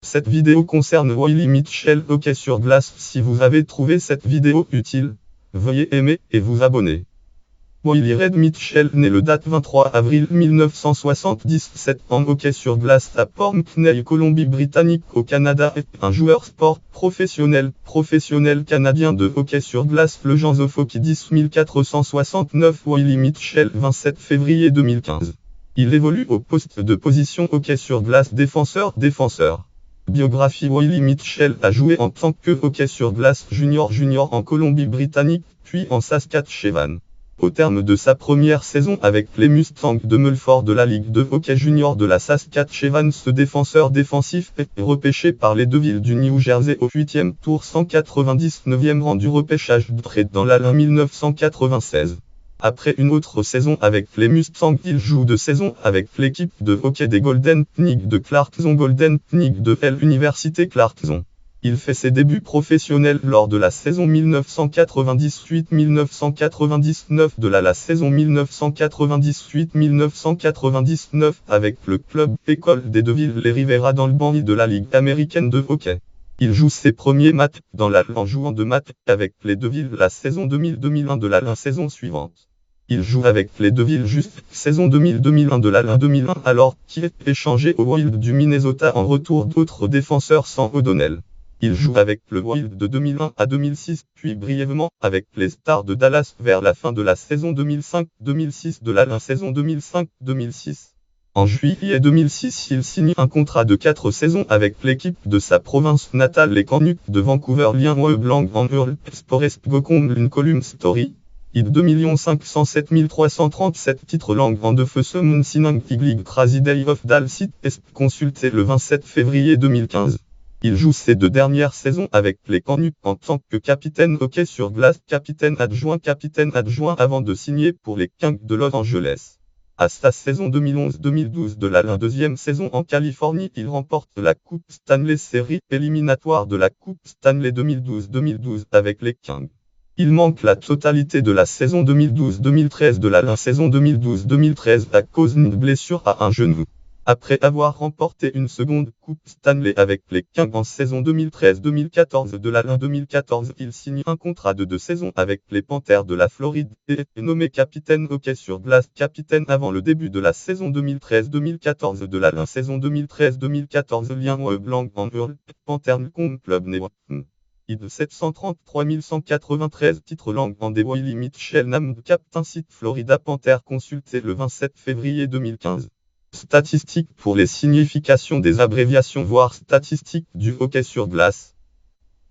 Cette vidéo concerne Willie Mitchell hockey sur glace. Si vous avez trouvé cette vidéo utile, veuillez aimer et vous abonner. Willie Red Mitchell naît le date 23 avril 1977 en hockey sur glace à Port McNeill, Colombie-Britannique au Canada est un joueur sport professionnel canadien de hockey sur glace. Le Jans of Hockey 10 469 Willie Mitchell 27 février 2015. Il évolue au poste de position hockey sur glace défenseur. Biographie. Willie Mitchell a joué en tant que hockey sur glace junior en Colombie-Britannique, puis en Saskatchewan. Au terme de sa première saison avec les Mustangs de Mulford de la Ligue de hockey junior de la Saskatchewan, ce défenseur défensif est repêché par les Devils du New Jersey au 8e tour, 199e rang du repêchage de trade dans l'année 1996. Après une autre saison avec les Mustangs, il joue 2 saisons avec l'équipe de hockey des Golden Knights de Clarkson de l'Université Clarkson. Il fait ses débuts professionnels lors de la saison 1998-1999 de la saison 1998-1999 avec le club école des Devils les Rivera dans le banc de la Ligue américaine de hockey. Il joue ses premiers matchs dans la en jouant 2 matchs avec les Devils la saison 2000-2001 de la saison suivante. Il joue avec les Devils juste saison 2000-2001 de la 2001 alors qu'il est échangé au Wild du Minnesota en retour d'autres défenseurs sans O'Donnell. Il joue avec le Wild de 2001 à 2006, puis brièvement avec les Stars de Dallas vers la fin de la saison 2005-2006 de la saison 2005-2006. En juillet 2006, il signe un contrat de 4 saisons avec l'équipe de sa province natale, les Canucks de Vancouver. Lien web lang en Earl Sporest Gokong une column story. ID 2 507 337 titres lang en de feu Semun Sinang League Crazy Day of Dal site est consulté le 27 février 2015. Il joue ses 2 dernières saisons avec les Canucks en tant que capitaine hockey sur glace, capitaine adjoint avant de signer pour les Kings de Los Angeles. À sa saison 2011-2012 de la deuxième saison en Californie, il remporte la Coupe Stanley série éliminatoire de la Coupe Stanley 2012-2012 avec les Kings. Il manque la totalité de la saison 2012-2013 de la saison 2012-2013 à cause d'une blessure à un genou. Après avoir remporté une seconde Coupe Stanley avec les Kings en saison 2013-2014 de la 2014, il signe un contrat de 2 saisons avec les Panthers de la Floride et est nommé capitaine hockey sur glace capitaine avant le début de la saison 2013-2014 de la saison 2013-2014. Lien web lang en Earl Panthers Club Newton. ID 733 193 titres lang en des Willie Mitchell named captain site Florida Panthers consulté le 27 février 2015. Statistiques pour les significations des abréviations voire statistiques du hockey sur glace.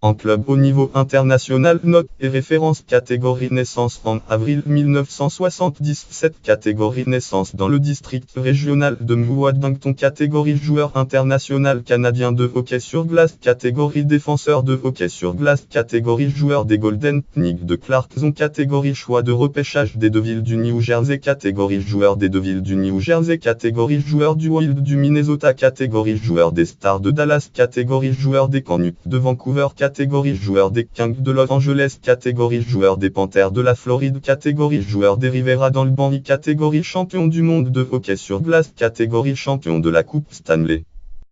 En club au niveau international, note et référence. Catégorie naissance en avril 1977. Catégorie naissance dans le district régional de Mouadington. Catégorie joueur international canadien de hockey sur glace. Catégorie défenseur de hockey sur glace. Catégorie joueur des Golden Knights de Clarkson. Catégorie choix de repêchage des Devils du New Jersey. Catégorie joueur des Devils du New Jersey. Catégorie joueur du Wild du Minnesota. Catégorie joueur des Stars de Dallas. Catégorie joueur des Canucks de Vancouver. Catégorie joueur des Kings de Los Angeles. Catégorie joueur des Panthers de la Floride. Catégorie joueur des Rivera dans le banc. Catégorie champion du monde de hockey sur glace. Catégorie champion de la Coupe Stanley.